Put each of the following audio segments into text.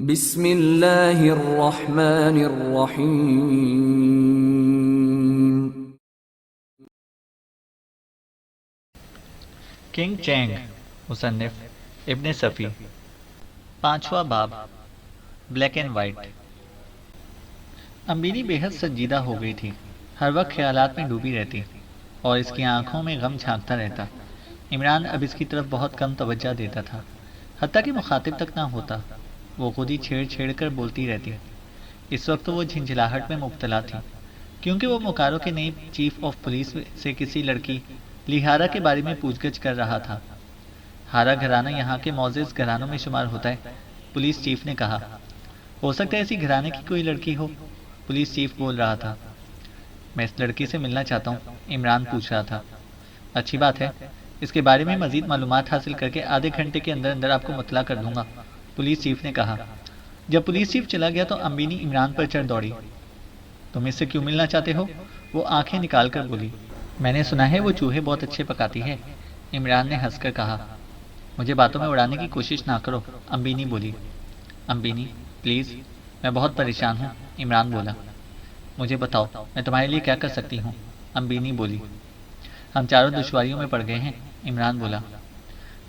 بسم اللہ الرحمن الرحیم۔ کنگ چینگ، مصنف ابن صفی۔ پانچواں باب، بلیک اینڈ وائٹ۔ امبینی بے حد سنجیدہ ہو گئی تھی، ہر وقت خیالات میں ڈوبی رہتی اور اس کی آنکھوں میں غم جھانکتا رہتا۔ عمران اب اس کی طرف بہت کم توجہ دیتا تھا، حتیٰ کہ مخاطب تک نہ ہوتا، وہ خود ہی چھیڑ چھیڑ کر بولتی رہتی۔ اس وقت تو وہ جھنجھلاہٹ میں مبتلا تھی، کیونکہ وہ موکارو کے نئی چیف آف پولیس سے کسی لڑکی لیہارا کے بارے میں پوچھ گچھ کر رہا تھا۔ ہارا گھرانہ یہاں کے معزز گھرانوں میں شمار ہوتا ہے، پولیس چیف نے کہا۔ ہو سکتا ہے اسی گھرانے کی کوئی لڑکی ہو، پولیس چیف بول رہا تھا۔ میں اس لڑکی سے ملنا چاہتا ہوں، عمران پوچھ رہا تھا۔ اچھی بات ہے، اس کے بارے میں مزید معلومات حاصل کر کے آدھے گھنٹے کے اندر اندر آپ کو مطلع کر دوں گا، پولیس چیف نے کہا۔ جب پولیس چیف چلا گیا تو امبینی عمران پر چڑھ دوڑی۔ تم اس سے کیوں ملنا چاہتے ہو؟ وہ آنکھیں نکال کر بولی۔ میں نے سنا ہے وہ چوہے بہت اچھے پکاتی ہے، عمران نے ہنس کر کہا۔ مجھے باتوں میں اڑانے کی کوشش نہ کرو، امبینی بولی۔ امبینی پلیز، میں بہت پریشان ہوں، عمران بولا۔ مجھے بتاؤ میں تمہارے لیے کیا کر سکتی ہوں، امبینی بولی۔ ہم چاروں دشواریوں میں پڑ گئے ہیں، عمران بولا۔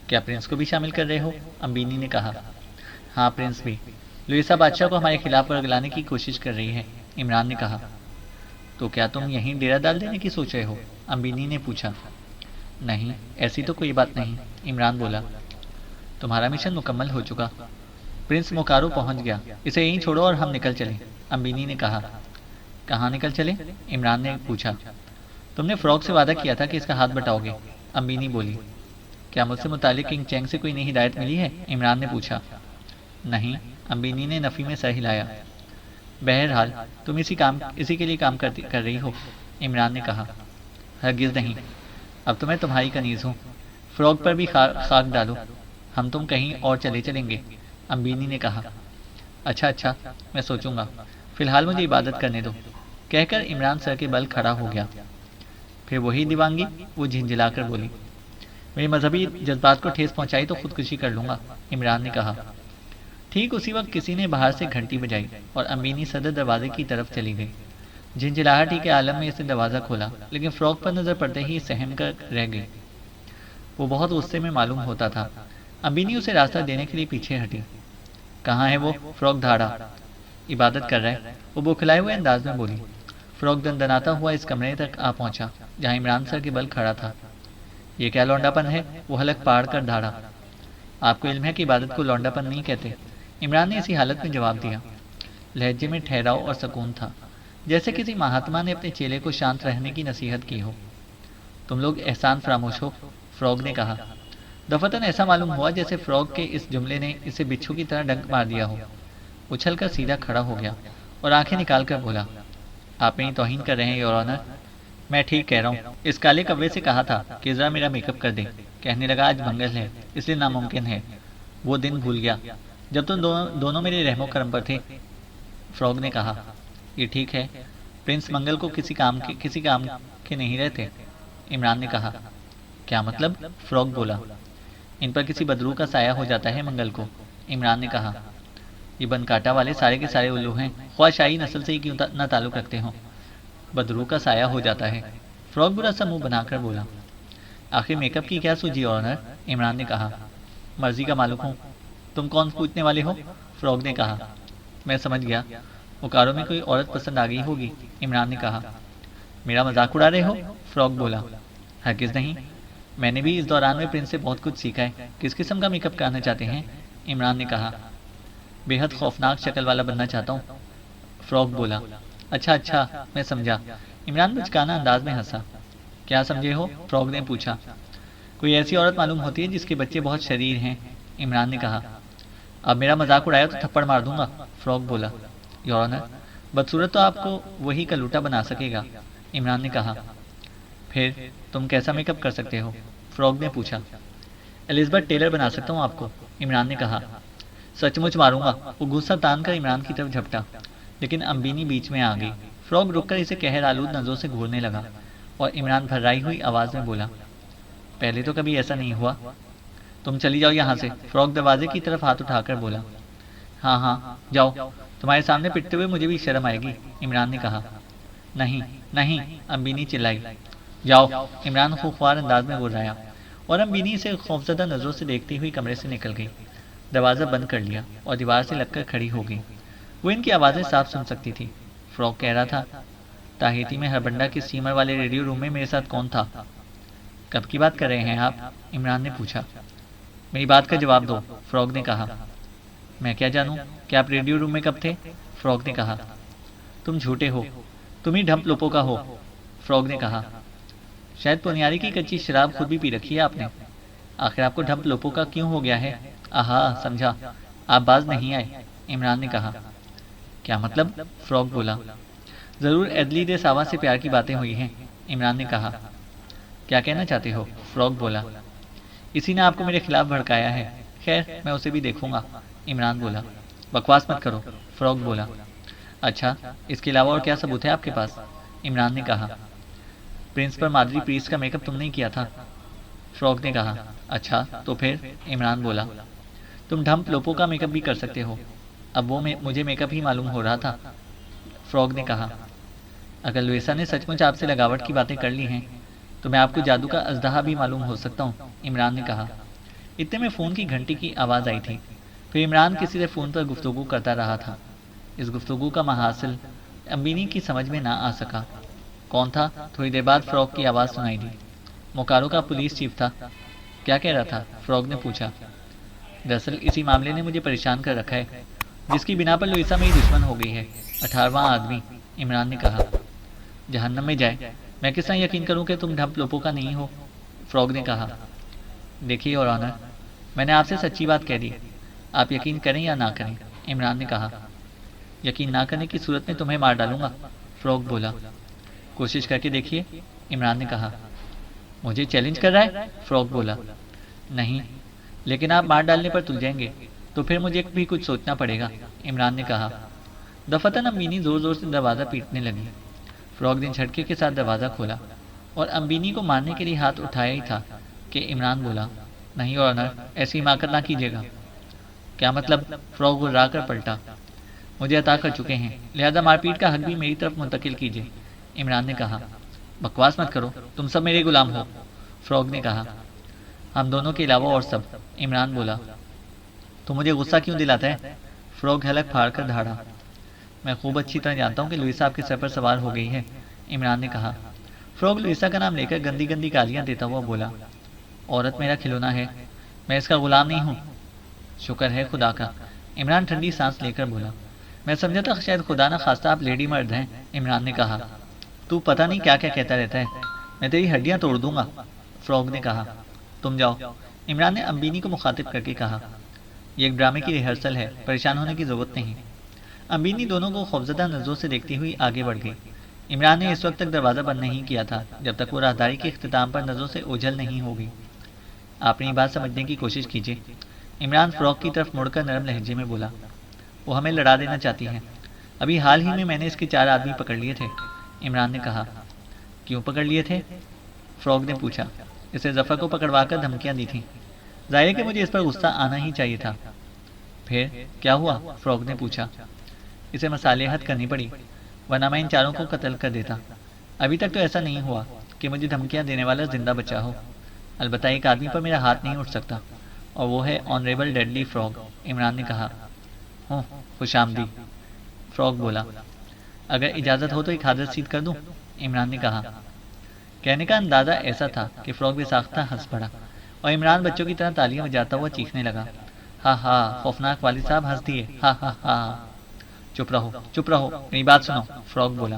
کیا پرنس کو بھی شامل کر رہے ہو؟ امبینی نے کہا۔ ہاں، پرنس بھی۔ لوئیسا بادشاہ کو ہمارے خلاف ورگلانے کی کوشش کر رہی ہے، عمران نے کہا۔ تو کیا تم یہیں ڈیرا ڈال دینے کی سوچ رہے ہو؟ امبینی نے پوچھا۔ نہیں، ایسی تو کوئی بات نہیں، عمران بولا۔ تمہارا مشن مکمل ہو چکا، پرنس موکارو پہنچ گیا، اسے یہیں چھوڑو اور ہم نکل چلیں، امبینی نے کہا۔ کہاں نکل چلیں؟ عمران نے پوچھا۔ تم نے فراگ سے وعدہ کیا تھا کہ اس کا ہاتھ بٹاؤ گے، امبینی بولی۔ کیا مجھ سے متعلق کنگ چینگ سے کوئی نئی ہدایت ملی ہے؟ عمران نے پوچھا۔ نہیں، امبینی نے نفی میں سر ہلایا۔ بہرحال تم اسی کے لیے کام کر رہی ہو، عمران نے کہا۔ ہرگز نہیں، اب تو میں تمہاری کنیز ہوں، فراگ پر بھی خاک ڈالو، ہم تم کہیں اور چلیں گے، امبینی نے کہا۔ اچھا، میں سوچوں گا، فی الحال مجھے عبادت کرنے دو، کہہ کر عمران سر کے بل کھڑا ہو گیا۔ پھر وہی دیوانگی، وہ جھنجھلا کر بولی۔ میرے مذہبی جذبات کو ٹھیس پہنچائی تو خودکشی کر لوں گا، عمران نے کہا۔ ٹھیک اسی وقت کسی نے باہر سے گھنٹی بجائی اور امبینی صدر دروازے کی طرف چلی گئی۔ جھنجھلاہٹ ہی کے عالم میں اس نے دروازہ کھولا، لیکن فراگ پر نظر پڑتے ہی سہم کر رہ گئی۔ وہ بہت غصے میں معلوم ہوتا تھا۔ امبینی اسے راستہ دینے کے لیے پیچھے ہٹی۔ کہاں ہے وہ؟ فراگ دھاڑا۔ عبادت کر رہا ہے، وہ بوکھلائے ہوئے انداز میں بولی۔ فراگ دندناتا ہوا اس کمرے تک آ پہنچا جہاں عمران سر کے بل کھڑا تھا۔ یہ کیا لونڈا پن ہے؟ وہ حلق پاڑ کر دھاڑا۔ آپ کو علم ہے کہ عبادت کو لونڈا پن نہیں کہتے، عمران نے اسی حالت میں جواب دیا۔ لہجے میں ٹھہراؤ اور سکون تھا، جیسے کسی مہاتما نے اپنے چیلے کو شانت رہنے کی نصیحت کی ہو۔ تم لوگ احسان فراموش ہو، فراگ نے کہا۔ دفتن ایسا معلوم ہوا جیسے فراگ کے اس جملے نے اسے بچھو کی طرح ڈنک مار دیا ہو۔ اچھل کر سیدھا کھڑا ہو گیا اور آنکھیں نکال کر بولا۔ آپ میری توہین کر رہے ہیں یور آنر۔ میں ٹھیک کہہ رہا ہوں، اس کالے کوے سے کہا تھا کہ ذرا میرا میک اپ کر دے، کہنے لگا آج منگل ہے اس لیے ناممکن ہے، وہ دن بھول گیا جب تم دونوں میرے رحم و کرم پر تھے، فراگ نے کہا۔ یہ ٹھیک ہے، پرنس منگل کو کسی کام کے نہیں رہتے، عمران نے کہا۔ کیا مطلب؟ فراگ بولا۔ ان پر کسی بدرو کا سایہ ہو جاتا ہے منگل کو، عمران نے کہا۔ یہ بنکاٹا والے سارے کے سارے الو ہیں، خواہ شاہی نسل سے ہی کیوں نہ تعلق رکھتے ہوں، بدرو کا سایہ ہو جاتا ہے، فراگ برا سا منہ بنا کر بولا۔ آخر میک اپ کی کیا سوجی آنر، عمران نے کہا۔ مرضی کا مالک ہوں، تم کون پوچھنے والے ہو، فراگ نے کہا۔ میں سمجھ گیا، موکارو میں کوئی عورت پسند آ گئی ہوگی، عمران نے کہا۔ میرا مذاق اڑا رہے ہو، فراگ بولا۔ ہرگز نہیں، میں نے بھی اس دوران میں پرنس سے بہت کچھ سیکھا ہے، کس قسم کا میک اپ کرنا چاہتے ہیں، عمران نے کہا۔ بے حد خوفناک شکل والا بننا چاہتا ہوں، فراگ بولا۔ اچھا، میں سمجھا، عمران بچکانا انداز میں ہنسا۔ کیا سمجھے ہو، فراگ نے پوچھا۔ کوئی ایسی عورت معلوم ہوتی ہے جس کے بچے بہت شریر ہیں، عمران نے کہا۔ اب میرا مذاق اڑایا تو تھپڑ مار دوں گا، فراگ بولا۔ یور آنر، بدصورت تو آپ کو وہی کا لوٹا بنا سکے گا، عمران نے کہا۔ پھر تم کیسا میک اپ کر سکتے ہو، فراگ نے پوچھا۔ الزبتھ ٹیلر بنا سکتا ہوں آپ کو، عمران نے کہا۔ سچ مچ ماروں گا، وہ غصہ تان کر عمران کی طرف جھپٹا، لیکن امبینی بیچ میں آ گئی۔ فراگ رک کر اسے قہر آلود نظروں سے گھورنے لگا اور عمران بھرائی ہوئی آواز میں بولا۔ پہلے تو کبھی ایسا نہیں ہوا، تم چلی جاؤ یہاں سے، فراگ دروازے کی طرف ہاتھ اٹھا کر بولا۔ ہاں ہاں جاؤ، تمہارے سامنے پٹتے ہوئے مجھے بھی شرم آئے گی، عمران نے کہا۔ نہیں نہیں، امبینی چلائی۔ جاؤ، عمران خوخوار انداز میں گرایا، اور امبینی اسے خوفزدہ نظروں سے دیکھتی ہوئی کمرے سے نکل گئی۔ دروازہ بند کر لیا اور دیوار سے لگ کر کھڑی ہو گئی۔ وہ ان کی آوازیں صاف سن سکتی تھی۔ فروغ کہہ رہا تھا، تاہیتی میں ہربنڈا کے اسٹیمر والے ریڈیو روم میں میرے ساتھ کون تھا؟ کب کی بات کر رہے ہیں آپ؟ عمران نے پوچھا۔ میری بات کا جواب دو، فروغ نے کہا۔ میں کیا جانوں کہ آپ ریڈیو روم میں کب تھے؟ فروغ نے کہا۔ تم جھوٹے ہو، تم ہی ڈھمپ لوپوں کا ہو، فروغ نے کہا۔ شاید پنیاری کی کچی شراب خود بھی پی رکھی ہے آپ نے۔ آخر آپ کو ڈھمپ لوپوں کا کیوں ہو گیا ہے؟ آہا، سمجھا، آپ باز نہیں آئے، عمران نے کہا۔ کیا مطلب؟ فروغ بولا۔ ضرور ایڈلی دے ساوا سے پیار کی باتیں ہوئی ہیں، عمران نے کہا۔ کیا کہنا چاہتے ہو؟ فروغ بولا۔ اسی نے آپ کو میرے خلاف بھڑکایا ہے، خیر میں اسے بھی دیکھوں گا، عمران بولا۔ بکواس مت کرو، فروغ بولا۔ اچھا، اس کے علاوہ اور کیا ثبوت ہے آپ کے پاس؟ عمران نے کہا۔ پرنس پر مادری پریسٹ کا میک اپ تم نے کیا تھا، فروغ نے کہا۔ اچھا تو پھر؟ عمران بولا۔ تم ڈھمپ لوپوں کا میک اپ بھی کر سکتے ہو، اب وہ مجھے میک اپ ہی معلوم ہو رہا تھا، فروغ نے کہا۔ اگر لویسا نے سچ مچ آپ سے لگاوٹ کی باتیں کر لی ہیں تو میں آپ کو جادو کا اژدہا بھی معلوم ہو سکتا ہوں، عمران نے کہا۔ اتنے میں فون کی گھنٹی کی آواز آئی تھی۔ پھر عمران کسی سے فون پر گفتگو کرتا رہا تھا۔ اس گفتگو کا محاصل امبینی کی سمجھ میں نہ آ سکا۔ کون تھا؟ تھوڑی دیر بعد فروغ کی آواز سنائی دی۔ موکارو کا پولیس چیف تھا۔ کیا کہہ رہا تھا؟ فروغ نے پوچھا۔ دراصل اسی معاملے نے مجھے پریشان کر رکھا ہے، جس کی بنا پر لوئیسا میری دشمن ہو گئی ہے، 18واں آدمی، عمران نے کہا۔ جہنم میں جائے، میں کس طرح یقین کروں کہ تم ڈھمپ لوپوں کا نہیں ہو، فروغ نے کہا۔ دیکھیے اور آنر، میں نے آپ سے سچی بات کہہ دی، آپ یقین کریں یا نہ کریں، عمران نے کہا۔ یقین نہ کرنے کی صورت میں تمہیں مار ڈالوں گا، فروغ بولا۔ کوشش کر کے دیکھیے، عمران نے کہا۔ مجھے چیلنج کر رہا ہے؟ فروغ بولا۔ نہیں، لیکن آپ مار ڈالنے پر تل جائیں گے تو پھر مجھے بھی کچھ سوچنا پڑے گا، عمران نے کہا۔ دفتن امبینی زور زور سے دروازہ پیٹنے لگی۔ فروغ نے جھٹکے کے ساتھ دروازہ کھولا اور امبینی کو مارنے کے لیے ہاتھ اٹھایا ہی تھا کہ عمران بولا، نہیں آنر، ایسی حماقت نہ کیجیے گا۔ کیا مطلب؟ فروغ گرا کر پلٹا۔ مجھے عطا کر چکے ہیں، لہذا مار پیٹ کا حق بھی میری طرف منتقل کیجیے، عمران نے کہا۔ بکواس مت کرو، تم سب میرے غلام ہو، فروغ نے کہا۔ ہم دونوں کے علاوہ اور سب، عمران بولا۔ تو مجھے غصہ کیوں دلاتا ہے؟ فروغ حلق پھاڑ کر دھاڑا۔ میں خوب اچھی طرح جانتا ہوں کہ لوئیسا آپ کے سر پر سوار ہو گئی ہے، عمران نے کہا۔ فروغ لوئیسا کا نام لے کر گندی گندی گالیاں دیتا ہوا بولا۔ عورت میرا کھلونا ہے، میں اس کا غلام نہیں ہوں۔ شکر ہے خدا کا، عمران ٹھنڈی سانس لے کر بولا۔ میں سمجھا تھا شاید خدا نہ خواستہ آپ لیڈی مرد ہیں، عمران نے کہا۔ تو پتہ نہیں کیا کیا کہتا رہتا ہے، میں تیری ہڈیاں توڑ دوں گا، فروغ نے کہا۔ تم جاؤ، عمران نے امبینی کو مخاطب کر کے کہا۔ یہ ایک ڈرامے کی ریہرسل ہے، پریشان ہونے کی ضرورت نہیں۔ امبینی دونوں کو خوفزدہ نظروں سے دیکھتی ہوئی آگے بڑھ گئی۔ عمران نے اس وقت تک دروازہ بند نہیں کیا تھا جب تک وہ راہداری کے اختتام پر نظروں سے اوجھل نہیں ہو گئی۔ اپنی بات سمجھنے کی کوشش کیجیے، عمران فروغ کی طرف مڑ کر نرم لہجے میں بولا۔ وہ ہمیں لڑا دینا چاہتی ہے، ابھی حال ہی میں نے اس کے 4 آدمی پکڑ لیے تھے، عمران نے کہا۔ کیوں پکڑ لیے تھے؟ فروغ نے پوچھا۔ اسے ظفر کو پکڑوا کر دھمکیاں دی تھیں، ظاہر ہے کہ مجھے اس پر غصہ آنا ہی چاہیے تھا۔ پھر کیا ہوا؟ فروغ نے پوچھا۔ اسے مصالحت کرنی پڑی، ورنہ میں ان 4 کو قتل کر دیتا۔ ابھی تک تو ایسا نہیں ہوا کہ مجھے دھمکیاں دینے والا زندہ بچا ہو، البتہ ایک آدمی پر میرا ہاتھ نہیں اٹھ سکتا، اور وہ ہے آنریبل ڈیڈلی فروغ، عمران نے کہا۔ ہوں، خوش آمدید، فروغ بولا۔ اگر اجازت ہو تو ایک حاضر سیدھ کر دوں، عمران نے کہا۔ کہنے کا اندازہ ایسا تھا کہ فروغ بے ساختہ ہنس پڑا اور عمران بچوں کی طرح تالیاں بجاتا ہوا چیخنے لگا۔ ہاں ہاں، خوفناک والد صاحب ہنس دیے، ہاں ہاں ہاں۔ چپ رہو چپ رہو، میری بات سنو، فروغ بولا۔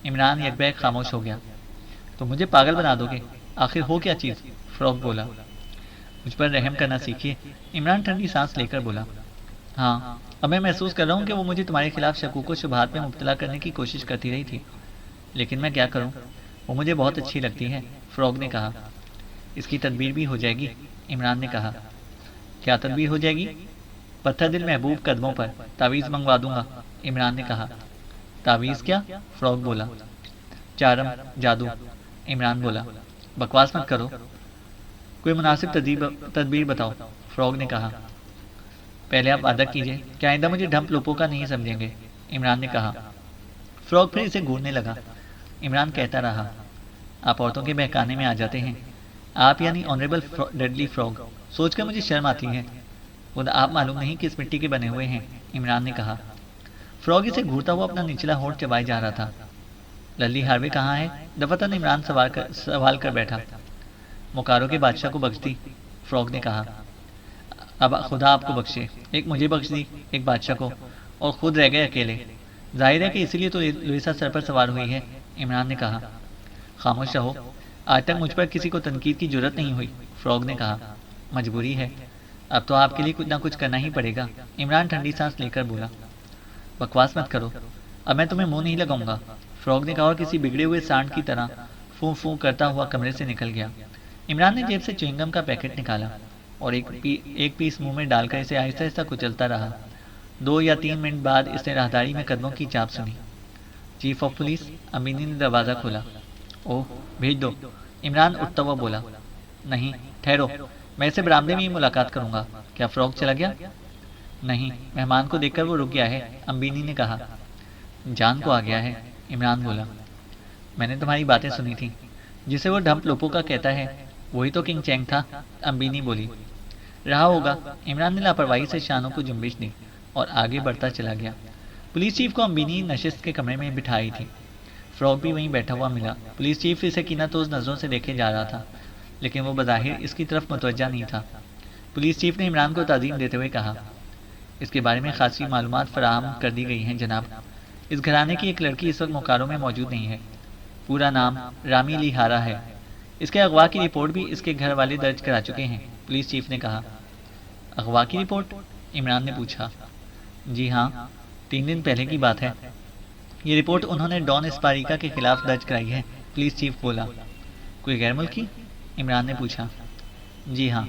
عمران یک بیک خاموش ہو گیا۔ تو مجھے پاگل بنا دو گے؟ آخر ہو کیا چیز؟ فروغ بولا۔ مجھ پر رحم کرنا سیکھیے، عمران ٹھنڈی سانس لے کر بولا۔ ہاں، اب میں محسوس کر رہا ہوں کہ وہ مجھے تمہارے خلاف شکوک و شبہات میں مبتلا کرنے کی کوشش کرتی رہی تھی، لیکن میں کیا کروں، وہ مجھے بہت اچھی لگتی ہے، فروغ نے کہا۔ اس کی تدبیر بھی ہو جائے گی، عمران نے کہا۔ کیا تدبیر ہو جائے گی؟ پتھر دل محبوب قدموں پر تعویذ منگوا دوں گا، عمران نے کہا۔ تعویذ کیا؟ فروغ بولا۔ چارم، جادو، عمران بولا۔ بکواس مت کرو، کوئی مناسب تدبیر بتاؤ، فروغ نے کہا۔ پہلے آپ وعدہ کیجیے کہ آئندہ مجھے ڈھمپ لوپوں کا نہیں سمجھیں گے، عمران نے کہا۔ فراگ پھر اسے گھورنے لگا۔ عمران کہتا رہا، آپ عورتوں کے بہکانے میں آ جاتے ہیں، آپ یعنی آنریبل ڈیڈلی فراگ، سوچ کر مجھے شرم آتی ہے، خود آپ معلوم نہیں کس مٹی کے بنے ہوئے ہیں، عمران نے کہا۔ فراگ اسے گھورتا ہوا اپنا نچلا ہونٹ چبائے جا رہا تھا۔ للی ہاروے کہاں ہے؟ دفعتاً عمران سوال کر بیٹھا۔ مکاروں کے بادشاہ کو بخش دی، فراگ نے کہا۔ اب خدا آپ کو بخشے، ایک مجھے بخش دی، ایک بادشاہ کو، اور خود رہ گئے اکیلے۔ ظاہر ہے کہ اسی لیے تو لوئیسا سر پر سوار ہوئی ہے، عمران نے کہا۔ خاموش رہو، آج تک مجھ پر کسی کو تنقید کی جرت نہیں ہوئی، فراگ نے کہا۔ مجبوری ہے، اب تو آپ کے لیے کچھ نہ کچھ کرنا ہی پڑے گا، عمران ٹھنڈی سانس لے کر بولا۔ بکواس مت کرو، اب میں تمہیں منہ نہیں لگاؤں گا، فراگ نے کہا اور کسی بگڑے ہوئے سانڈ کی طرح فوں فوں کرتا ہوا کمرے سے نکل گیا۔ عمران نے جیب سے چوئنگم کا پیکٹ نکالا اور ایک پیس منہ میں ڈال کر اسے آہستہ آہستہ کچلتا رہا۔ 2 یا 3 منٹ بعد اس نے راہداری میں قدموں کی چاپ سنی۔ چیف آف پولیس، امینی نے دروازہ کھولا۔ اوہ، بھیج دو، عمران اٹھتا ہوا بولا۔ نہیں، ٹھہرو، میں اسے برآمدے میں ہی ملاقات کروں گا۔ کیا فراگ چلا گیا؟ نہیں، مہمان کو دیکھ کر وہ رک گیا ہے، امبینی نے کہا۔ جان کو آ گیا ہے، عمران بولا۔ میں نے تمہاری باتیں سنی تھیں، جسے وہ ڈھمپ لوپو کا کہتا ہے، وہی تو کنگ چینگ تھا، امبینی بولی۔ رہا ہوگا، عمران نے لاپرواہی سے شانوں کو جنبش دی اور آگے بڑھتا چلا گیا۔ پولیس چیف کو امبینی نشست کے کمرے میں بٹھائی تھی۔ فراگ بھی وہیں بیٹھا ہوا ملا۔ پولیس چیف اسے کینہ توز نظروں سے دیکھے جا رہا تھا، لیکن وہ بظاہر اس کی طرف متوجہ نہیں تھا۔ پولیس چیف نے عمران کو تعظیم دیتے ہوئے کہا، اس کے بارے میں خاصی معلومات فراہم کر دی گئی ہیں جناب۔ اس گھرانے کی ایک لڑکی اس وقت موکاروں میں موجود نہیں ہے۔ پورا نام رامی لی ہارا ہے۔ اس کے اغوا کی رپورٹ بھی اس کے گھر والے درج کرا چکے ہیں، پولیس چیف نے کہا۔ اغوا کی رپورٹ؟ عمران نے پوچھا۔ جی ہاں، 3 دن پہلے کی بات ہے۔ یہ رپورٹ انہوں نے ڈان اسپاریکا کے خلاف درج کرائی ہے، پولیس چیف بولا۔ کوئی غیر ملکی؟ عمران نے پوچھا۔ جی ہاں،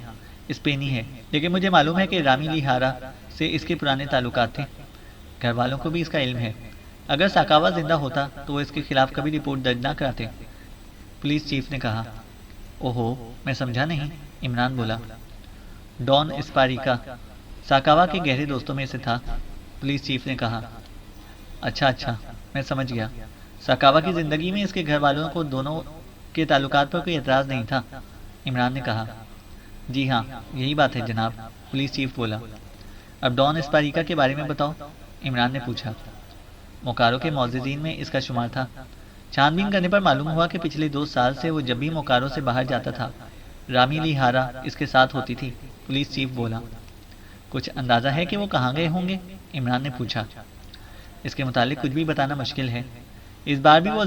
اسپینی ہے، لیکن مجھے معلوم ہے کہ رامی لی ہارا سے اس کے پرانے تعلقات تھے۔ گھر والوں کو بھی اس کا علم ہے۔ اگر ساکاوا زندہ ہوتا تو وہ اس کے خلاف کبھی رپورٹ درج نہ کراتے، پولیس چیف نے کہا۔ اوہو، میں سمجھا نہیں، عمران بولا۔ ڈان اسپاریکا ساکاوا کے گہرے دوستوں میں سے تھا، پولیس چیف نے کہا۔ اچھا، میں سمجھ گیا۔ ساکاوا کی زندگی میں اس کے گھر والوں کو دونوں کے تعلقات پر کوئی اعتراض نہیں تھا، عمران نے کہا۔ جی ہاں، یہی بات ہے جناب، پولیس چیف بولا۔ اب ڈان اسپاریکا کے بارے میں بتاؤ، عمران نے پوچھا۔ موکارو کے معززین میں اس کا شمار تھا۔ چھان بین کرنے پر معلوم ہوا کہ پچھلے 2 سال سے وہ جب بھی موکارو سے باہر جاتا تھا، رامی لی ہارا اس کے ساتھ ہوتی تھی، پولیس چیف بولا۔ کچھ اندازہ ہے کہ وہ کہاں گئے ہوں گے؟ عمران نے پوچھا۔ اس کے متعلق کچھ بھی بتانا مشکل ہے۔ اس بار بھی وہ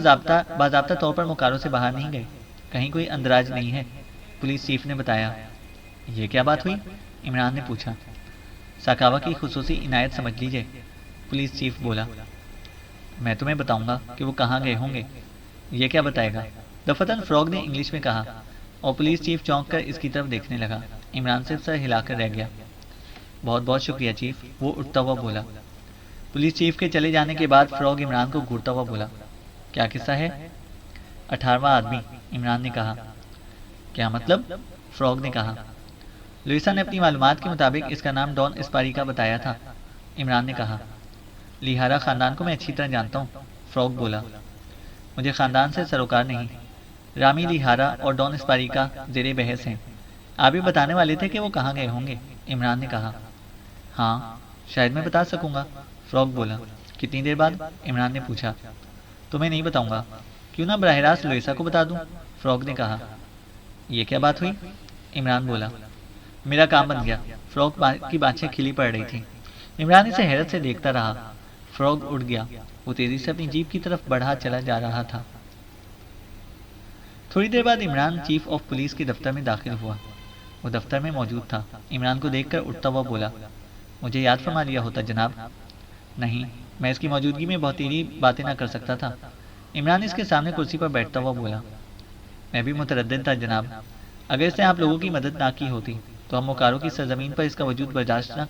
باضابطہ طور پر موکارو سے باہر نہیں گئے، کہیں کوئی اندراج نہیں ہے، پولیس چیف نے بتایا۔ یہ کیا بات ہوئی؟ عمران نے پوچھا۔ ساکاوا کی خصوصی عنایت سمجھ لیجیے، پولیس چیف بولا۔ میں تمہیں بتاؤں گا کہ وہ کہاں گئے ہوں گے، یہ کیا بتائے گا، دفعتاً فراگ نے انگلش میں کہا، اور پولیس چیف چونک کر اس کی طرف دیکھنے لگا۔ عمران صرف سر ہلا کر رہ گیا۔ بہت بہت شکریہ چیف، وہ اٹھتا ہوا بولا۔ پولیس چیف کے چلے جانے کے بعد فراگ عمران کو گھورتا ہوا بولا۔ کیا قصہ ہے؟ 18واں آدمی، عمران نے کہا۔ کیا مطلب؟ فراگ نے کہا۔ لوئیسا نے اپنی معلومات کے مطابق اس کا نام ڈان اسپاریکا بتایا تھا، عمران نے کہا۔ لیہارا خاندان کو میں اچھی طرح جانتا ہوں، فراگ بولا۔ مجھے خاندان سے سروکار نہیں۔ رامی لیہارا اور ڈان اسپاریکا زیر بحث ہیں۔ آپ بھی بتانے والے تھے کہ وہ کہاں گئے ہوں گے، عمران نے کہا۔ ہاں، شاید میں بتا سکوں گا، فراگ بولا۔ کتنی دیر بعد؟ عمران نے پوچھا۔ تمہیں نہیں بتاؤں گا، کیوں نہ براہ راست لوئیسا کو بتا دوں، فراگ نے کہا۔ یہ کیا بات ہوئی؟ عمران بولا۔ میرا کام بن گیا، فراگ کی بانچیں کھلی پڑ رہی تھیں۔ عمران اسے حیرت سے دیکھتا رہا۔ فراگ اٹھ گیا، وہ تیزی سے اپنی جیپ کی طرف بڑھا چلا جا رہا تھا۔ تھوڑی دیر بعد عمران چیف آف پولیس کے دفتر میں داخل ہوا۔ وہ دفتر میں موجود تھا۔ عمران کو دیکھ کر اٹھتا ہوا بولا۔ مجھے یاد فرما لیا ہوتا جناب۔ نہیں، میں اس کی موجودگی میں بہت ہی باتیں نہ کر سکتا تھا، عمران اس کے سامنے کرسی پر بیٹھتا ہوا بولا۔ میں بھی متردد تھا جناب، اگر اس نے آپ لوگوں کی مدد نہ کی ہوتی تو ہم موکارو کی سرزمین پر اس کا وجود برداشت نہ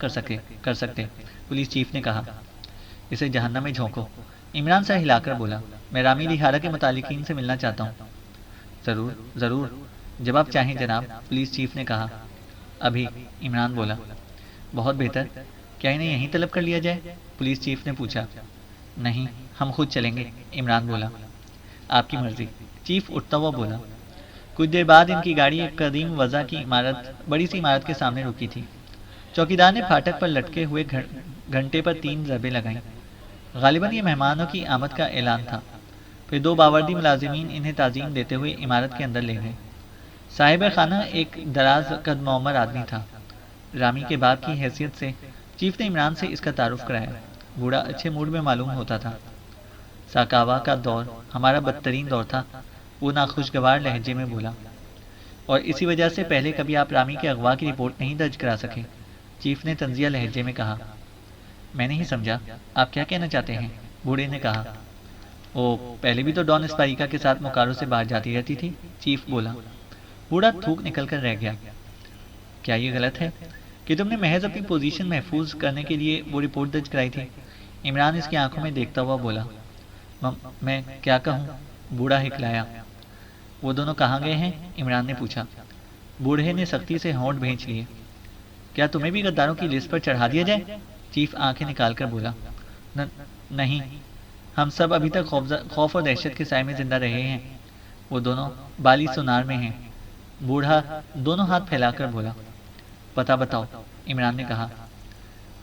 کر سکتے، پولیس چیف نے کہا۔ اسے جہنم میں جھونکو، عمران سر ہلا کر بولا۔ میں رامی لیہارا کے متعلقین سے ملنا چاہتا ہوں۔ ضرور، جب آپ چاہیں جناب، پولیس چیف نے کہا۔ ابھی، عمران بولا۔ بہت بہتر، کیا انہیں یہیں طلب کر لیا جائے؟ پولیس چیف نے پوچھا۔ نہیں، ہم خود چلیں گے، عمران بولا۔ آپ کی مرضی، چیف اٹھتا ہوا بولا۔ کچھ دیر بعد ان کی گاڑی ایک قدیم وضع کی بڑی سی عمارت کے سامنے رکی تھی۔ چوکیدار نے پھاٹک پر لٹکے ہوئے گھنٹے پر 3 ضربیں لگائیں۔ غالباً یہ مہمانوں کی آمد کا اعلان تھا۔ پھر 2 باوردی ملازمین انہیں تعظیم دیتے ہوئے عمارت کے اندر لے گئے۔ صاحب خانہ ایک دراز قد معمر آدمی تھا۔ رامی کے باپ کی حیثیت سے چیف نے عمران سے اس کا تعارف کرایا۔ بوڑھا اچھے موڈ میں معلوم ہوتا تھا۔ ساکاوا کا دور ہمارا بدترین دور تھا، وہ ناخوشگوار لہجے میں بولا، اور اسی وجہ سے پہلے کبھی آپ رامی کے اغوا کی رپورٹ نہیں درج کرا سکے۔ چیف نے طنزیہ لہجے میں کہا۔ میں نہیں سمجھا، آپ کیا کہنا چاہتے ہیں؟ بوڑھے نے کہا۔ پہلے بھی تو ڈان اسپاریکا کے ساتھ مکاروں سے باہر جاتی رہتی تھی، چیف بولا۔ بوڑھا تھوک نکل کر رہ گیا۔ کیا یہ غلط ہے کہ تم نے محض اپنی پوزیشن محفوظ کرنے کے لیے وہ رپورٹ درج کرائی تھی؟ عمران اس کی آنکھوں میں دیکھتا ہوا بولا۔ میں کیا کہوں؟ بوڑھا ہکلایا۔ وہ دونوں کہاں گئے ہیں؟ عمران نے پوچھا۔ بوڑھے نے سختی سے ہونٹ بھینچ لیے۔ کیا تمہیں بھی غداروں کی لسٹ پر چڑھا دیا جائے؟ چیف آنکھیں نکال کر بولا۔ نہیں، ہم سب ابھی تک خوف اور دہشت کے سائے میں زندہ رہے ہیں۔ وہ دونوں بالی سونار میں ہیں۔ بوڑھا دونوں ہاتھ پھیلا کر بولا۔ پتہ بتاؤ، عمران نے کہا۔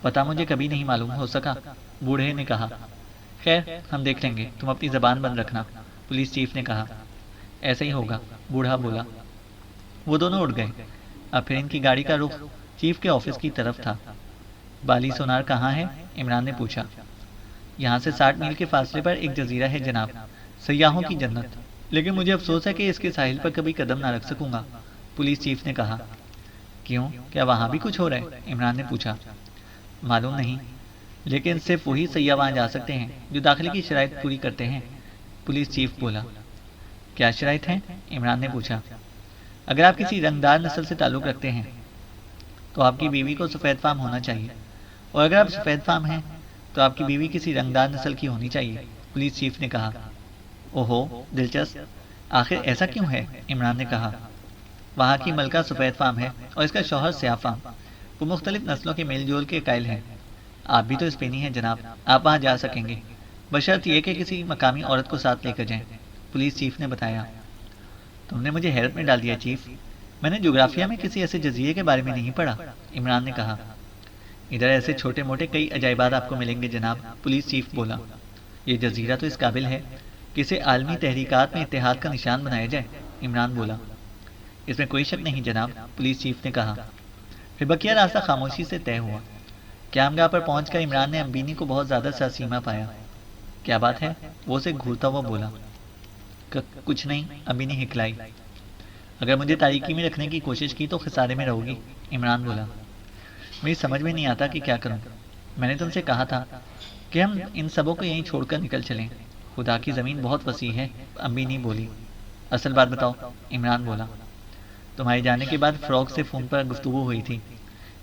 پتہ مجھے کبھی نہیں معلوم ہو سکا، بوڑھے نے کہا۔ خیر، ہم دیکھ لیں گے، تم اپنی زبان بند رکھنا، پولیس چیف نے کہا۔ ایسا ہی ہوگا، بوڑھا بولا۔ وہ دونوں اٹھ گئے۔ اب پھر ان کی گاڑی کا رخ چیف کے آفس کی طرف تھا۔ بالی سونار کہاں ہے؟ عمران نے پوچھا۔ یہاں سے 60 میل کے فاصلے پر ایک جزیرہ ہے جناب، سیاحوں کی جنت، لیکن مجھے افسوس ہے کہ اس کے ساحل پر کبھی قدم نہ رکھ سکوں گا، پولیس چیف نے کہا۔ کیوں، کیا وہاں بھی کچھ ہو رہا ہے؟ عمران نے پوچھا۔ معلوم نہیں، لیکن صرف وہی سیاح وہاں جا سکتے ہیں جو داخلے کی شرائط پوری کرتے ہیں، پولیس چیف بولا۔ کیا شرائط ہیں؟ عمران نے پوچھا۔ اگر آپ کسی رنگدار نسل سے تعلق رکھتے ہیں تو آپ کی بیوی کو سفید فام ہونا چاہیے، اور اگر آپ سفید فام ہیں تو آپ کی بیوی کسی رنگدار نسل کی ہونی چاہیے، پولیس چیف نے کہا۔ اوہو، دلچسپ، آخر ایسا کیوں ہے؟ عمران نے کہا۔ وہاں کی ملکہ سفید فام ہے اور اس کا شوہر سیاہ فام، وہ مختلف نسلوں کے میل جول کے قائل ہیں۔ آپ بھی تو اسپینی ہیں جناب، آپ وہاں جا سکیں گے، بشرط یہ کہ کسی مقامی عورت کو ساتھ لے کر جائیں، پولیس چیف نے بتایا۔ تم نے مجھے حیرت میں ڈال دیا چیف، میں نے جغرافیہ میں کسی ایسے جزیرے کے بارے میں نہیں پڑھا، عمران نے کہا۔ ادھر ایسے چھوٹے موٹے کئی عجائبات آپ کو ملیں گے جناب، پولیس چیف بولا۔ یہ جزیرہ تو اس قابل ہے کہ اسے عالمی تحریکات میں اتحاد کا نشان بنایا جائے، عمران بولا۔ اس میں کوئی شک نہیں جناب، پولیس چیف نے کہا۔ پھر بقیہ راستہ خاموشی سے طے ہوا۔ قیامگاہ پر پہنچ کر عمران نے امبینی کو بہت زیادہ سرسیما پایا۔ کیا بات ہے؟ وہ اسے گھورتا ہوا بولا۔ کچھ نہیں، امبینی ہکلائی۔ اگر مجھے تاریکی میں رکھنے کی کوشش کی تو خسارے میں رہو گی، عمران بولا۔ میری سمجھ میں نہیں آتا کہ کیا کروں، میں نے تم سے کہا تھا کہ ہم ان سبوں کو یہیں چھوڑ کر نکل چلیں، خدا کی زمین بہت وسیع ہے، امبینی بولی۔ اصل بات بتاؤ، عمران بولا۔ تمہارے جانے کے بعد فروغ سے فون پر گفتگو ہوئی تھی،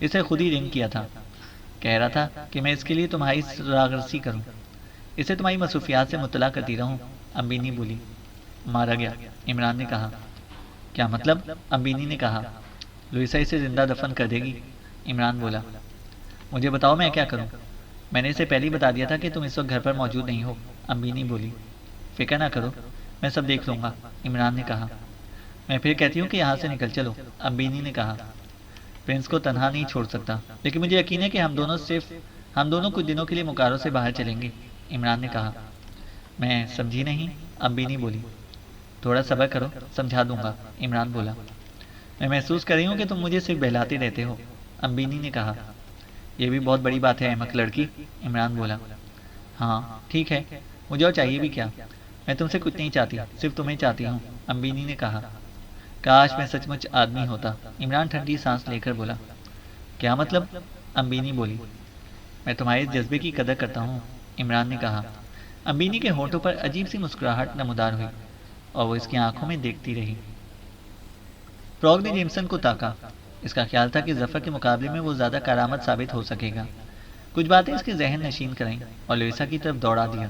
اسے خود ہی رنگ کیا تھا، کہہ رہا تھا کہ میں اس کے لیے تمہاری راغرسی کروں، اسے تمہاری مصروفیات سے مطلع کرتی رہوں، امبینی بولی۔ مارا گیا، عمران نے کہا۔ کیا مطلب؟ امبینی نے کہا۔ لوئیسا اسے زندہ دفن کر دے گی، عمران بولا۔ مجھے بتاؤ میں کیا کروں؟ میں نے اسے پہلے ہی بتا دیا تھا کہ تم اس وقت گھر پر موجود نہیں ہو، امبینی بولی۔ فکر نہ کرو، میں سب دیکھ لوں گا، عمران نے کہا۔ میں پھر کہتی ہوں کہ یہاں سے نکل چلو، امبینی نے کہا۔ پرنس کو تنہا نہیں چھوڑ سکتا، لیکن مجھے یقین ہے کہ ہم دونوں کچھ دنوں کے لیے مکاروں سے باہر چلیں گے، عمران نے کہا۔ میں سمجھی نہیں، امبینی بولی۔ تھوڑا صبر کرو، سمجھا دوں گا، عمران بولا۔ میں محسوس کر رہی ہوں کہ تم مجھے صرف بہلاتے رہتے ہو، امبینی نے کہا۔ یہ بھی بہت بڑی بات ہے احمق لڑکی، عمران بولا۔ ہاں ٹھیک ہے، مجھے اور چاہیے بھی کیا، میں تم سے کچھ نہیں چاہتی، صرف تمہیں چاہتی ہوں، امبینی نے کہا۔ کاش میں سچ مچ آدمی ہوتا، عمران ٹھنڈی سانس لے کر بولا۔ کیا مطلب؟ امبینی بولی۔ میں تمہارے جذبے کی قدر کرتا ہوں، عمران نے کہا۔ امبینی کے ہونٹوں پر عجیب سی مسکراہٹ نمودار ہوئی اور وہ اس کی آنکھوں میں دیکھتی رہی۔ فروغ نے جیمسن کو تاکا، اس کا خیال تھا کہ ظفر کے مقابلے میں وہ زیادہ کارآمد ثابت ہو سکے گا۔ کچھ باتیں اس کے ذہن نشین کرائیں اور لوئیسا کی طرف دوڑا دیا۔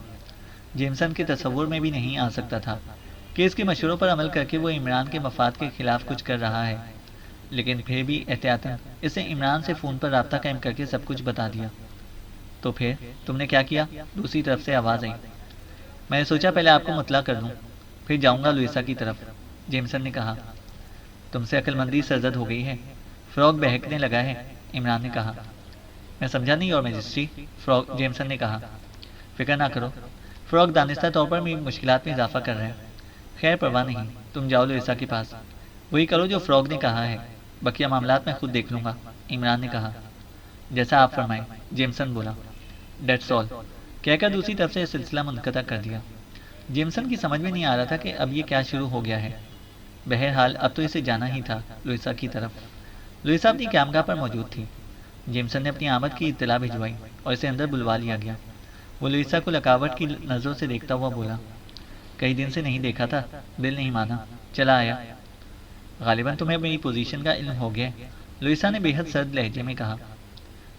جیمسن کے تصور میں بھی نہیں آ سکتا تھا کہ اس کے مشوروں پر عمل کر کے وہ عمران کے مفاد کے خلاف کچھ کر رہا ہے۔ لیکن پھر بھی احتیاطاً اسے عمران سے فون پر رابطہ قائم کر کے سب کچھ بتا دیا۔ تو پھر تم نے کیا کیا؟ دوسری طرف سے آواز آئی۔ میں نے سوچا پہلے آپ کو مطلع کر دوں، پھر جاؤں گا لوئیسا کی طرف، جیمسن نے کہا۔ تم سے عقل مندی سرزد ہو گئی ہے، فراگ بہکنے لگا ہے، عمران نے کہا۔ میں سمجھا نہیں اور میجسٹری، جیمسن نے کہا۔ فکر نہ کرو، فراگ دانستہ طور پر میری مشکلات میں اضافہ کر رہا ہے۔ خیر پرواہ نہیں، تم جاؤ لوئیسا کے پاس، وہی کرو جو فراگ نے کہا ہے، بقیہ معاملات میں خود دیکھ لوں گا، عمران نے کہا۔ جیسا آپ فرمائیں، جیمسن بولا۔ ڈیٹس آل کہہ کر دوسری طرف سے سلسلہ منقطع کر دیا۔ جیمسن کی سمجھ میں نہیں آ رہا تھا کہ اب یہ کیا شروع ہو گیا ہے۔ بہرحال اب تو اسے جانا ہی تھا لوئیسا کی طرف۔ لوئیسا اپنی قیامگاہ پر موجود تھی۔ جیمسن نے اپنی آمد کی اطلاع بھجوائی اور اسے اندر بلوا لیا گیا۔ وہ لوئیسا کو لکاوٹ کی نظروں سے دیکھتا ہوا بولا، کئی دن سے نہیں دیکھا تھا، دل نہیں مانا، چلا آیا۔ غالباً تمہیں میری پوزیشن کا علم ہو گیا، لوئیسا نے بے حد سرد لہجے میں کہا۔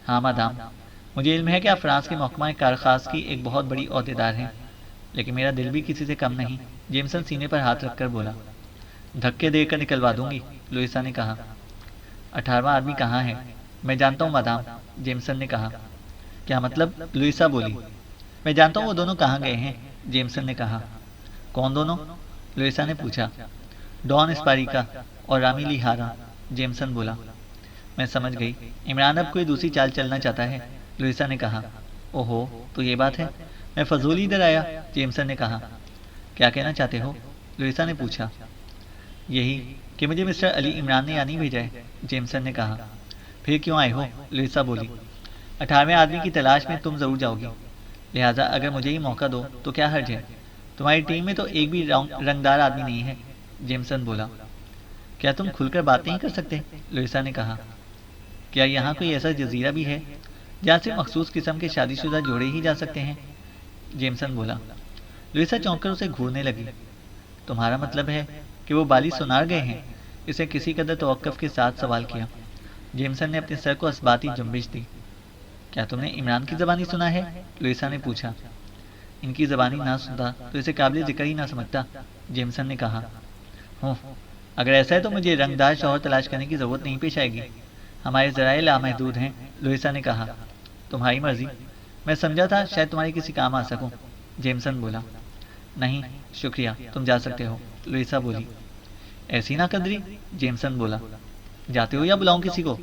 ہاں مادام، مجھے علم ہے کہ آپ فرانس کے محکمہ کارخاص کی ایک بہت بڑی عہدیدار ہیں، لیکن میرا دل بھی کسی سے کم نہیں، جیمسن سینے پر ہاتھ رکھ کر بولا۔ دھکے دے کر نکلوا دوں گی، لوئیسا نے کہا۔ 18واں آدمی کہاں ہے؟ میں جانتا ہوں مادام، جیمسن نے کہا۔ کیا مطلب؟ لوئیسا بولی۔ میں جانتا ہوں وہ دونوں کہاں گئے ہیں، جیمسن نے کہا۔ کون دونوں؟ لوئیسا نے پوچھا۔ ڈان اسپاریکا اور رامی لی ہارا، جیمسن بولا۔ میں سمجھ گئی، عمران اب کوئی دوسری چال چلنا چاہتا ہے، لوئیسا نے کہا۔ اوہو، تو یہ بات ہے، میں فضول ہی ادھر آیا، جیمسن نے کہا۔ کیا کہنا چاہتے ہو؟ لوئیسا نے پوچھا۔ یہی کہ مجھے مسٹر علی عمران نے نہیں بھیجا ہے، جیمسن نے کہا۔ پھر کیوں آئے ہو؟ لوئیسا بولی۔ 18ویں آدمی کی تلاش میں تم ضرور جاؤ گی، لہٰذا اگر مجھے ہی موقع دو تو کیا حرج ہے؟ تمہاری ٹیم میں تو ایک بھی رنگدار آدمی نہیں ہے، جیمسن بولا۔ کیا تم کھل کر بات نہیں کر سکتے؟ لوئیسا نے کہا۔ کیا یہاں کوئی ایسا جزیرہ بھی ہے جہاں سے مخصوص قسم کے شادی شدہ جوڑے ہی جا سکتے ہیں؟ جیمسن بولا۔ لوئیسا چونک کر اسے گھورنے لگی۔ تمہارا مطلب ہے کہ وہ بالی سونار گئے ہیں؟ اسے کسی قدر توقف کے ساتھ سوال کیا۔ جیمسن نے اپنے سر کو اثباتی جنبش دی۔ کیا تم نے عمران کی زبانی سنا ہے؟ لوئیسا نے پوچھا۔ ان کی زبانی نہ سنتا تو اسے قابل ذکر ہی نہ سمجھتا، جیمسن نے کہا۔ ہوں، اگر ایسا ہے تو مجھے رنگدار شوہر تلاش کرنے کی ضرورت نہیں پیش آئے گی، ہمارے ذرائع لامحدود ہیں، لوئیسا نے کہا۔ تمہاری مرضی، میں سمجھا تھا شاید تمہارے کسی کام آ سکوں، جیمسن بولا۔ نہیں شکریہ، تم جا سکتے ہو، لوئیسا بولی۔ ایسی نہ قدری، جیمسن بولا۔ جاتے ہو یا بلاؤں کسی کو؟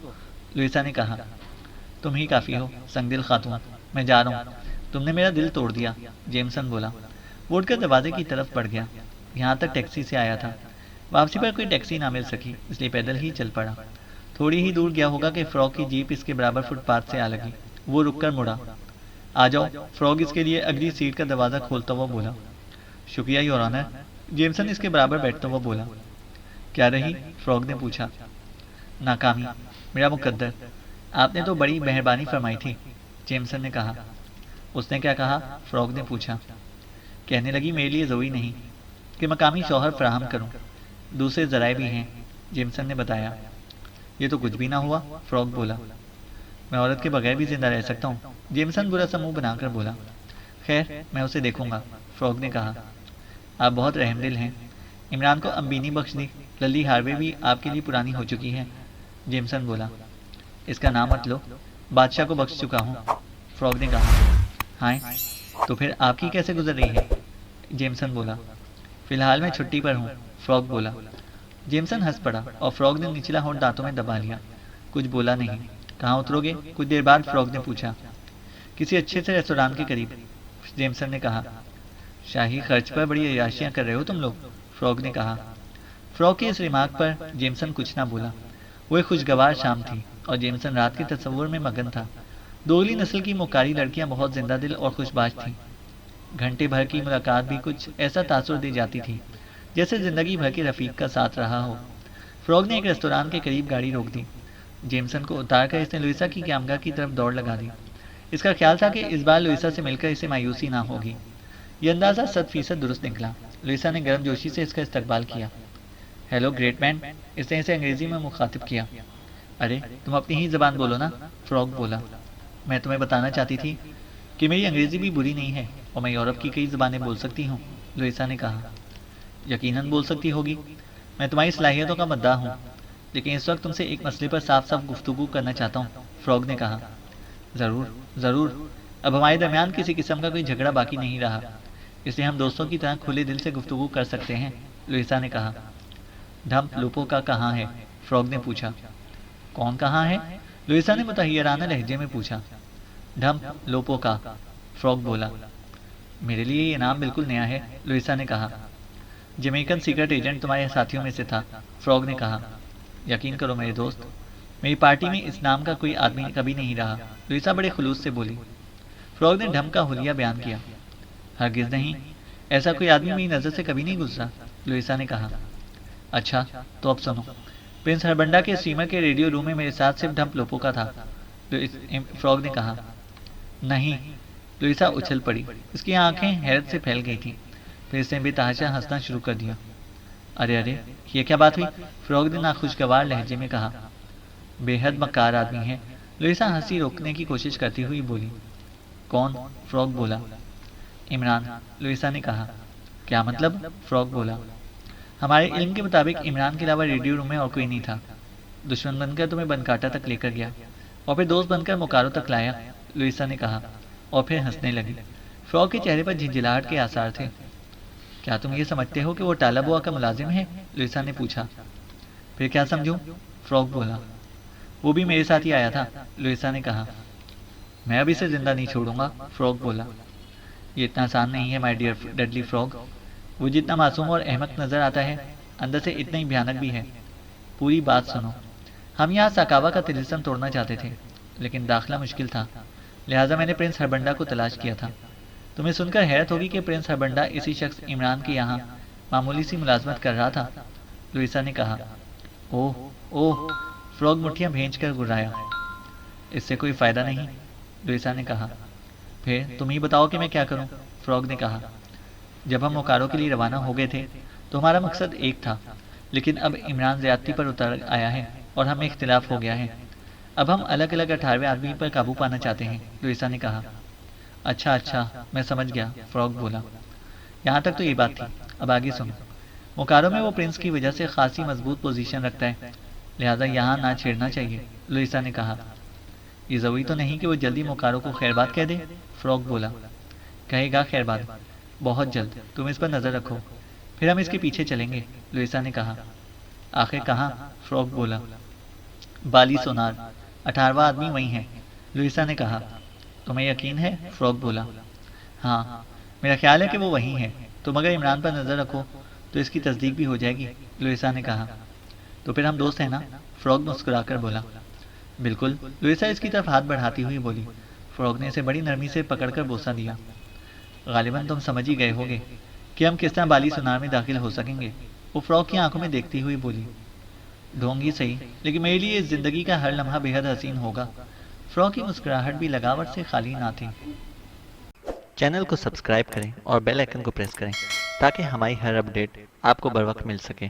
لوئیسا نے کہا۔ تم ہی کافی ہو سنگ دل خاتون، میں جا رہا ہوں، تم نے میرا دل توڑ دیا، جیمسن بولا۔ وہ اٹھ کر دروازے کی طرف بڑھ گیا۔ یہاں تک ٹیکسی سے آیا تھا، واپسی پر کوئی ٹیکسی نہ مل سکی، اس لیے پیدل ہی چل پڑا۔ تھوڑی ہی دور گیا ہوگا کہ فراگ کی جیپ اس کے برابر فٹ پاتھ سے آ لگی۔ وہ رک کر مڑا۔ آ جاؤ، فراگ اس کے لیے اگلی سیٹ کا دروازہ کھولتا ہوا بولا۔ شکریہ یور آنر، جیمسن اس کے برابر بیٹھتا ہوا بولا۔ کیا رہی؟ فراگ نے پوچھا۔ ناکامی، میرا مقدر، آپ نے تو بڑی مہربانی فرمائی تھی، جیمسن نے کہا۔ اس نے کیا کہا؟ فراگ نے پوچھا۔ کہنے لگی میرے لیے ضروری نہیں کہ مقامی شوہر فراہم کروں، دوسرے ذرائع بھی ہیں، جیمسن نے بتایا۔ یہ تو کچھ بھی نہ ہوا، فراگ بولا۔ میں عورت کے بغیر بھی زندہ رہ سکتا ہوں، جیمسن برا سا منہ بنا کر بولا۔ خیر میں اسے دیکھوں گا، فراگ نے کہا۔ آپ بہت رحم دل ہیں، عمران کو امبینی بخش دی، للی ہاروے بھی آپ کے لیے پرانی ہو چکی ہے، جیمسن بولا۔ اس کا نام مت لو، بادشاہ کو بخش چکا ہوں، فراگ نے کہا۔ ہائے، تو پھر آپ کی کیسے گزر رہی ہے؟ جیمسن بولا۔ فی الحال میں چھٹی پر ہوں، فراگ بولا۔ جیمسن ہنس پڑا اور فراگ نے نچلا ہونٹ دانتوں میں دبا لیا، کچھ بولا نہیں۔ کہاں اترو گے؟ کچھ دیر بعد فراگ نے پوچھا۔ کسی اچھے سے ریستوران کے قریب، جیمسن نے کہا۔ شاہی خرچ پر بڑی عیاشیاں کر رہے ہو تم لوگ، فراگ نے کہا۔ فراگ کی اس ریمارک پر جیمسن کچھ نہ بولا۔ وہ ایک خوشگوار شام تھی اور جیمسن رات کے تصور میں مگن تھا۔ دوگلی نسل کی مکاری لڑکیاں بہت زندہ دل اور خوش باش تھیں۔ گھنٹے بھر کی ملاقات بھی کچھ ایسا تاثر دے جاتی تھی جیسے زندگی بھر کے رفیق کا ساتھ رہا ہو۔ فراگ نے ایک ریستوران کے قریب گاڑی روک دی۔ جیمسن کو اتار کر اس نے لوئیسا کی قیامگاہ کی طرف دوڑ لگا دی۔ اس کا خیال تھا کہ اس بار لوئیسا سے مل کر اسے مایوسی نہ ہوگی۔ یہ اندازہ 100% درست نکلا۔ لوئیسا نے گرم جوشی سے اس کا استقبال کیا۔ ہیلو گریٹ مین، اس نے اسے انگریزی میں مخاطب کیا۔ ارے تم اپنی ہی زبان بولو نا، فراگ بولا۔ میں تمہیں بتانا چاہتی تھی کہ میری انگریزی بھی بری نہیں ہے اور میں یورپ کی کئی زبانیں بول سکتی ہوں، لوئیسا نے کہا۔ یقیناً بول سکتی ہوگی، میں تمہاری صلاحیتوں کا مداح ہوں، لیکن اس وقت تم سے ایک مسئلے پر صاف صاف گفتگو کرنا چاہتا ہوں، فراگ نے کہا۔ ضرور ضرور، اب ہمارے درمیان کسی قسم کا کوئی جھگڑا باقی نہیں رہا، اس لیے ہم دوستوں کی طرح کھلے دل سے گفتگو کر سکتے ہیں، لوئیسا نے کہا۔ ڈھمپ لوپو کا کہاں ہے؟ فراگ نے پوچھا۔ کون کہاں ہے؟ لوئیسا نے متحیرانہ لہجے میں پوچھا۔ ڈھمپ لوپو کا، فراگ بولا۔ میرے لیے یہ نام بالکل نیا ہے، لوئیسا نے کہا۔ جمیکن سیکرٹ ایجنٹ تمہارے ساتھیوں میں سے تھا، فراگ نے کہا۔ یقین کرو میرے دوست، میری پارٹی میں اس نام کا کوئی آدمی کبھی نہیں رہا، لوئیسا بڑے خلوص سے بولی۔ فراگ نے ڈھمپ کا حلیہ بیان کیا۔ ہرگز نہیں، ایسا کوئی آدمی میری نظر سے کبھی نہیں گزرا، لوئیسا نے کہا۔ اچھا تو اب سنو، پرنس ہربنڈا کے اسٹیمر کے ریڈیو روم میں میرے ساتھ صرف ڈھمپ لوپو کا تھا، فراگ نے کہا۔ نہیں، لوئیسا اچھل پڑی، اس کی آنکھیں حیرت سے پھیل گئی تھیں، پھر اس نے بے تحاشا ہنسنا شروع کر دیا۔ ارے ارے، یہ کیا بات ہوئی؟ فراگ نے ناخوشگوار لہجے میں کہا۔ بے حد مکار آدمی ہے، لوئیسا ہنسی روکنے کی کوشش کرتی ہوئی بولی۔ کون؟ فراگ بولا۔ عمران، لوئیسا نے کہا۔ کیا مطلب؟ فراگ بولا۔ ہمارے علم کے مطابق عمران کے علاوہ ریڈیو روم میں اور کوئی نہیں تھا، دشمن بن کر تمہیں بنکاٹا تک لے کر گیا اور پھر دوست بن کر موکارو تک لایا، لوئیسا نے کہا، اور پھر ہنسنے لگی۔ فراگ کے چہرے پر جھنجھلاہٹ کے آثار تھے۔ کیا تم یہ سمجھتے ہو کہ وہ ٹالا بوا کا ملازم ہے؟ لوئیسا نے پوچھا۔ پھر کیا سمجھوں؟ فراگ بولا۔ وہ بھی میرے ساتھ ہی آیا تھا، لوئیسا نے کہا۔ میں اب اسے زندہ نہیں چھوڑوں گا، فراگ بولا۔ یہ اتنا آسان نہیں ہے مائی ڈیئر ڈڈلی فراگ، وہ جتنا معصوم اور احمق نظر آتا ہے اندر سے اتنا ہی بھیانک بھی ہے۔ پوری بات سنو، ہم یہاں ساکاوا کا طلسم توڑنا چاہتے تھے، لیکن داخلہ مشکل تھا، لہٰذا میں نے پرنس ہربنڈا کو تلاش کیا تھا۔ تمہیں سن کر حیرت ہوگی کہ پرنس ہربنڈا اسی شخص عمران کے یہاں معمولی سی ملازمت کر رہا تھا، لوئیسا نے کہا۔ اوہ اوہ، فراگ مٹھیاں بھینچ کر گرایا۔ اس سے کوئی فائدہ نہیں، لوئیسا نے کہا۔ پھر تم ہی بتاؤ کہ میں کیا کروں، فراگ نے کہا۔ جب ہم موکارو کے لیے روانہ ہو گئے تھے تو ہمارا مقصد ایک تھا، لیکن اب عمران زیادتی پر اتر آیا ہے اور ہمیں اختلاف ہو گیا ہے۔ اب ہم الگ الگ 18ویں آدمی پر قابو پانا چاہتے ہیں، لوئیسا نے کہا۔ اچھا اچھا، میں سمجھ گیا، فراگ بولا۔ یہاں تک تو یہ بات تھی، اب آگے سنو۔ موکارو میں وہ پرنس کی وجہ سے خاصی مضبوط پوزیشن رکھتا ہے، لہٰذا یہاں نہ چھیڑنا چاہیے، لوئیسا نے کہا۔ یہ ضروری تو نہیں کہ وہ جلدی موکارو کو خیر بات کہہ دے، فراگ بولا۔ کہے گا خیر بات، بہت جلد، تم اس پر نظر رکھو، پھر ہم اس کے پیچھے چلیں گے، لوئیسا نے کہا۔ آخر کہاں؟ فراگ بولا۔ بالی سونار، 18واں آدمی وہی ہے، لوئیسا نے کہا۔ تمہیں یقین ہے؟ فراگ بولا۔ ہاں، میرا خیال ہے کہ وہ وہی ہے، تم اگر عمران پر نظر رکھو تو اس کی تصدیق بھی ہو جائے گی، لوئیسا نے کہا۔ تو پھر ہم دوست ہیں نا؟ فراگ مسکرا کر بولا۔ بالکل، لوئیسا اس کی طرف ہاتھ بڑھاتی ہوئی بولی۔ فراگ نے اسے بڑی نرمی سے پکڑ کر بوسہ دیا۔ غالباً تم سمجھ ہی گئے ہوگے کہ ہم کس طرح بالی سونار میں داخل ہو سکیں گے، وہ فراگ کی آنکھوں میں دیکھتی ہوئی بولی۔ ڈھونگی صحیح، لیکن میرے لیے اس زندگی کا ہر لمحہ بے حد حسین ہوگا، فراگ کی مسکراہٹ بھی لگاوٹ سے خالی نہ تھی۔ چینل کو سبسکرائب کریں اور بیل آئیکن کو پریس کریں تاکہ ہماری ہر اپڈیٹ آپ کو بر وقت مل سکے۔